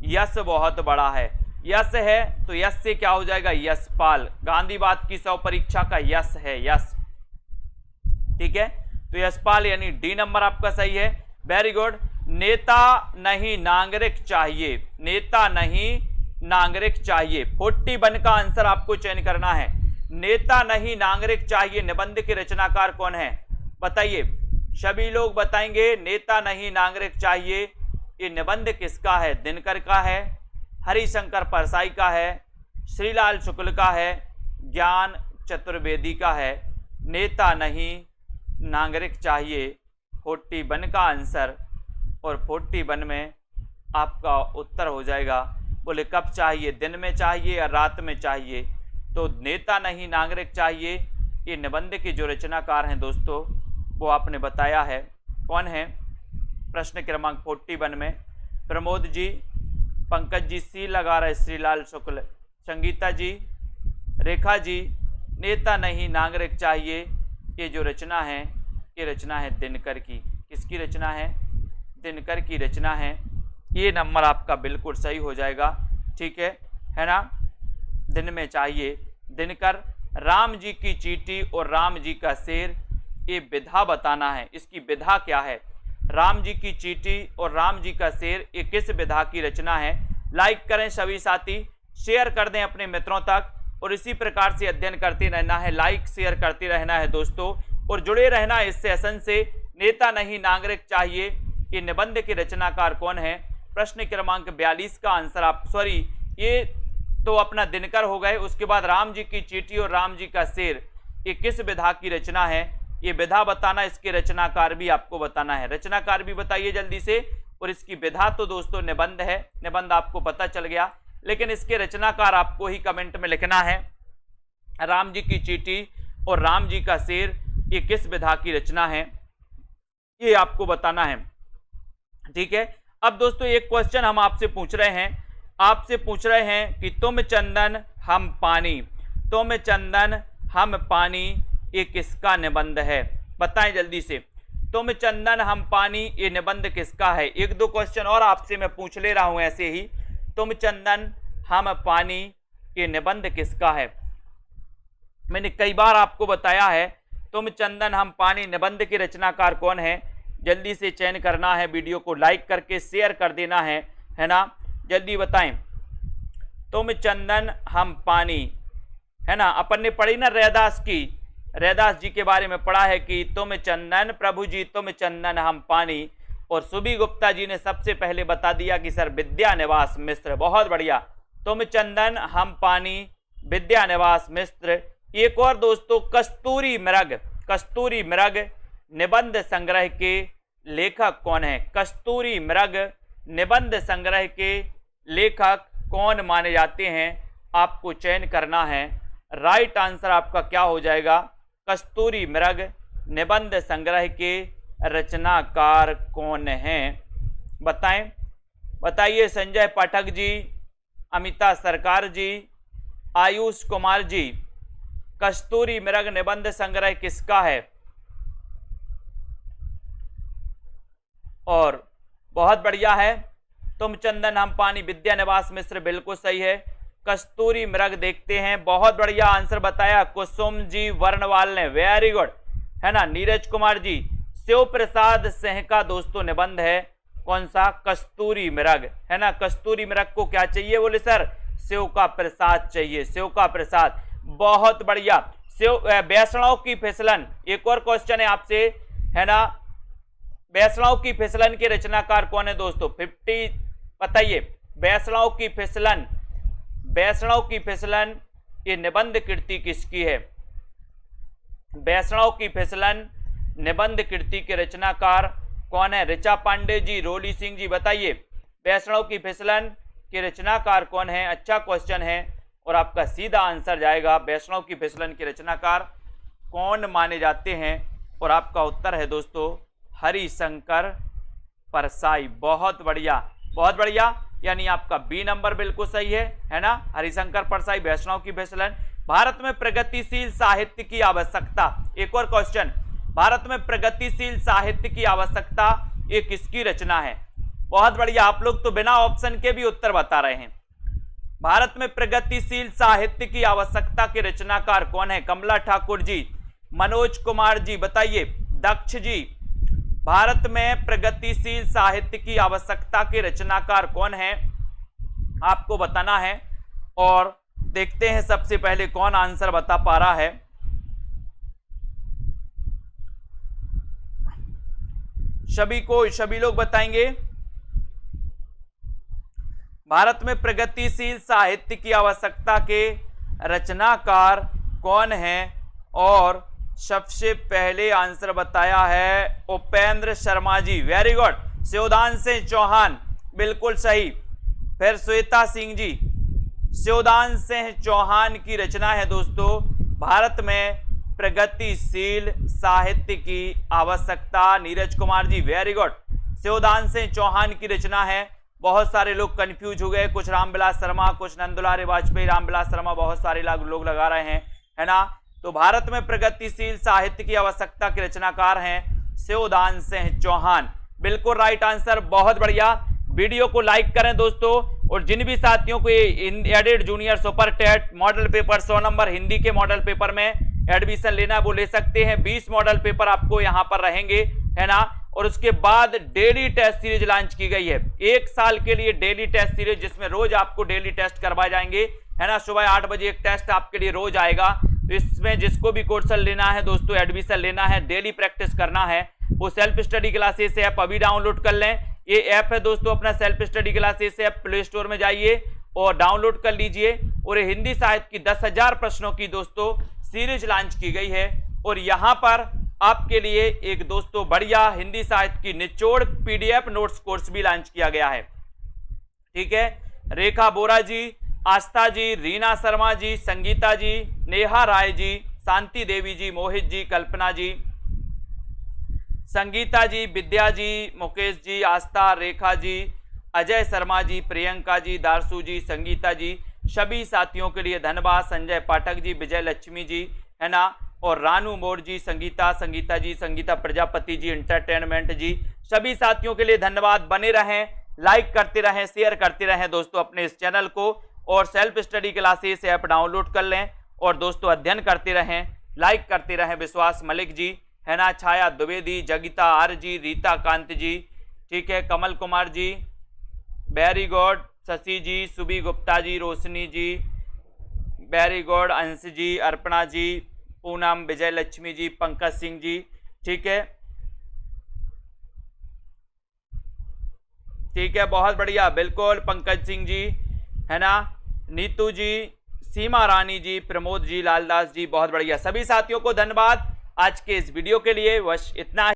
यश बहुत बड़ा है, यश है तो यश से क्या हो जाएगा, यशपाल, गांधीवाद की 100 परीक्षा का यश है, यश, ठीक है, तो यशपाल यानी डी नंबर आपका सही है, वेरी गुड। नेता नहीं नागरिक चाहिए, नेता नहीं नागरिक चाहिए, 41 का आंसर आपको चयन करना है। नेता नहीं नागरिक चाहिए निबंध के रचनाकार कौन है बताइए, सभी लोग बताएंगे नेता नहीं नागरिक चाहिए, ये निबंध किसका है, दिनकर का है, हरिशंकर परसाई का है, श्रीलाल शुक्ल का है, ज्ञान चतुर्वेदी का है। नेता नहीं नागरिक चाहिए 41 का आंसर, और 41 में आपका उत्तर हो जाएगा। बोले कब चाहिए, दिन में चाहिए या रात में चाहिए, तो नेता नहीं नागरिक चाहिए ये निबंध के जो रचनाकार हैं दोस्तों वो आपने बताया है कौन है। प्रश्न क्रमांक 41 में प्रमोद जी, पंकज जी सी लगा रहे, श्रीलाल शुक्ल, संगीता जी, रेखा जी, नेता नहीं नागरिक चाहिए ये जो रचना है ये रचना है दिनकर की, किसकी रचना है, दिनकर की रचना है, ये नंबर आपका बिल्कुल सही हो जाएगा, ठीक है ना। दिन में चाहिए, दिनकर। राम जी की चींटी और राम जी का शेर, ये विधा बताना है, इसकी विधा क्या है, राम जी की चींटी और राम जी का शेर ये किस विधा की रचना है। लाइक करें सभी साथी, शेयर कर दें अपने मित्रों तक और इसी प्रकार से अध्ययन करते रहना है, लाइक शेयर करते रहना है दोस्तों, और जुड़े रहना इस सेशन से। नेता नहीं नागरिक चाहिए ये निबंध के रचनाकार कौन है। प्रश्न क्रमांक 42 का आंसर आप, सॉरी ये तो अपना दिनकर हो गए, उसके बाद राम जी की चींटी और राम जी का शेर ये किस विधा की रचना है, ये विधा बताना, इसके रचनाकार भी आपको बताना है। रचनाकार भी बताइए जल्दी से, और इसकी विधा तो दोस्तों निबंध है, निबंध आपको पता चल गया, लेकिन इसके रचनाकार आपको ही कमेंट में लिखना है। राम जी की चींटी और राम जी का शेर, ये किस विधा की रचना है, ये आपको बताना है। ठीक है। अब दोस्तों एक क्वेश्चन हम आपसे पूछ रहे हैं कि तुम चंदन हम पानी, तुम चंदन हम पानी, ये किसका निबंध है? बताएं जल्दी से। तुम चंदन हम पानी, ये निबंध किसका है? एक दो क्वेश्चन और आपसे मैं पूछ ले रहा हूं ऐसे ही। तुम चंदन हम पानी, ये निबंध किसका है? मैंने कई बार आपको बताया है, तुम चंदन हम पानी निबंध के रचनाकार कौन है? जल्दी से चयन करना है, वीडियो को लाइक करके शेयर कर देना है ना, जल्दी बताएं। तुम चंदन हम पानी, है ना, अपन ने पढ़ी ना रैदास की, रैदास जी के बारे में पढ़ा है कि तुम चंदन प्रभु जी तुम चंदन हम पानी, और सुबी गुप्ता जी ने सबसे पहले बता दिया कि सर विद्यानिवास मिश्र। बहुत बढ़िया, तुम चंदन हम पानी, विद्यानिवास मिश्र। एक और दोस्तों, कस्तूरी मृग, कस्तूरी मृग निबंध संग्रह के लेखक कौन है? कस्तूरी मृग निबंध संग्रह के लेखक कौन माने जाते हैं? आपको चयन करना है। राइट आंसर आपका क्या हो जाएगा? कस्तूरी मृग निबंध संग्रह के रचनाकार कौन हैं? बताएं, बताइए। संजय पाठक जी, अमिता सरकार जी, आयुष कुमार जी, कस्तूरी मृग निबंध संग्रह किसका है? और बहुत बढ़िया है, तुम चंदन हम पानी, विद्यानिवास मिश्र, बिल्कुल सही है। कस्तूरी मृग देखते हैं, बहुत बढ़िया आंसर बताया कुसुम जी वर्णवाल ने, वेरी गुड, है ना। नीरज कुमार जी, शिव प्रसाद सिंह का दोस्तों निबंध है, कौन सा? कस्तूरी मृग, है ना। कस्तूरी मृग को क्या चाहिए? बोले सर शिव का प्रसाद चाहिए, शिव का प्रसाद। बहुत बढ़िया। वैष्णव की फिसलन, एक और क्वेश्चन है आपसे, है ना। वैष्णव की फिसलन के रचनाकार कौन है दोस्तों? 50 बताइए। वैष्णव की फिसलन, वैष्णव की फिसलन, ये निबंध कृति किसकी है? वैष्णव की फिसलन निबंध कृति के रचनाकार कौन है? ऋचा पांडे जी, रोली सिंह जी, बताइए वैष्णव की फिसलन के रचनाकार कौन है? अच्छा क्वेश्चन है, और आपका सीधा आंसर जाएगा वैष्णव की फिसलन के रचनाकार कौन माने जाते हैं, और आपका उत्तर है दोस्तों हरिशंकर परसाई। बहुत बढ़िया, बहुत बढ़िया, यानी आपका बी नंबर बिल्कुल सही है ना। हरिशंकर परसाई, वैष्णव की फिसलन। भारत में प्रगतिशील साहित्य की आवश्यकता, एक और क्वेश्चन, भारत में प्रगतिशील साहित्य की आवश्यकता, ये किसकी रचना है? बहुत बढ़िया, आप लोग तो बिना ऑप्शन के भी उत्तर बता रहे हैं। भारत में प्रगतिशील साहित्य की आवश्यकता के रचनाकार कौन है? कमला ठाकुर जी, मनोज कुमार जी, बताइए। दक्ष जी, भारत में प्रगतिशील साहित्य की आवश्यकता के रचनाकार कौन है? आपको बताना है, और देखते हैं सबसे पहले कौन आंसर बता पा रहा है। सभी लोग बताएंगे। भारत में प्रगतिशील साहित्य की आवश्यकता के रचनाकार कौन है? और सबसे पहले आंसर बताया है उपेंद्र शर्मा जी, वेरी गुड। शिवदान सिंह चौहान, बिल्कुल सही। फिर श्वेता सिंह जी, शिवदान सिंह चौहान की रचना है दोस्तों भारत में प्रगतिशील साहित्य की आवश्यकता। Neeraj Kumar ji, very good. शिवदान सिंह चौहान की रचना है। बहुत सारे लोग कंफ्यूज हो गए, कुछ रामविलास शर्मा, कुछ नंदुलारे वाजपेयी, रामविलास शर्मा, बहुत सारे लोग लगा रहे हैं, है ना। तो भारत में प्रगतिशील साहित्य की आवश्यकता के रचनाकार हैं शिवदान सिंह चौहान, बिल्कुल राइट आंसर। बहुत बढ़िया, वीडियो को लाइक करें दोस्तों, और जिन भी साथियों को aided junior super TET model paper 100 number Hindi के मॉडल पेपर में एडमिशन लेना वो ले सकते हैं। 20 मॉडल पेपर आपको यहां पर रहेंगे, है ना। और उसके बाद डेली टेस्ट सीरीज लॉन्च की गई है, 1 साल के लिए डेली टेस्ट सीरीज, जिसमें रोज आपको डेली टेस्ट करवाए जाएंगे, है ना। सुबह 8 बजे एक टेस्ट आपके लिए रोज आएगा। तो इसमें जिसको भी कोर्स लेना है दोस्तों, एडमिशन लेना है, डेली प्रैक्टिस करना है, वो सेल्फ स्टडी क्लासेस ऐप अभी डाउनलोड कर लें। ये ऐप है दोस्तों अपना self study classes app, play store में जाइए और डाउनलोड कर लीजिए। और ये हिंदी साहित्य की 10,000 प्रश्नों की दोस्तों सीरीज लॉन्च की गई है, और यहाँ पर आपके लिए एक दोस्तों बढ़िया हिंदी साहित्य की निचोड़ पीडीएफ नोट्स कोर्स भी लॉन्च किया गया है। ठीक है, रेखा बोरा जी, आस्था जी, रीना शर्मा जी, संगीता जी, नेहा राय जी, शांति देवी जी, मोहित जी, कल्पना जी, संगीता जी, विद्या जी, मुकेश जी, आस्था, रेखा जी, अजय शर्मा जी, प्रियंका जी, दारसू जी, संगीता जी, सभी साथियों के लिए धन्यवाद। संजय पाठक जी, विजय लक्ष्मी जी, है ना, और रानू मोर जी, संगीता जी, संगीता प्रजापति जी, एंटरटेनमेंट जी, सभी साथियों के लिए धन्यवाद। बने रहें, लाइक करते रहें, शेयर करते रहें दोस्तों अपने इस चैनल को, और self study classes app download कर लें और दोस्तों अध्ययन करते रहें, लाइक करते रहें। विश्वास मलिक जी, है ना, छाया द्विवेदी, जगिता आर जी, रीता कांत जी, ठीक है, कमल कुमार जी, वेरी गुड, शशि जी, सुबी गुप्ता जी, रोशनी जी, वेरी गुड, अंश जी, अर्पणा जी, पूनम, विजय लक्ष्मी जी, पंकज सिंह जी, ठीक है, ठीक है, बहुत बढ़िया, बिल्कुल पंकज सिंह जी, है ना, नीतू जी, सीमा रानी जी, प्रमोद जी, लालदास जी, बहुत बढ़िया। सभी साथियों को धन्यवाद आज के इस वीडियो के लिए। बस इतना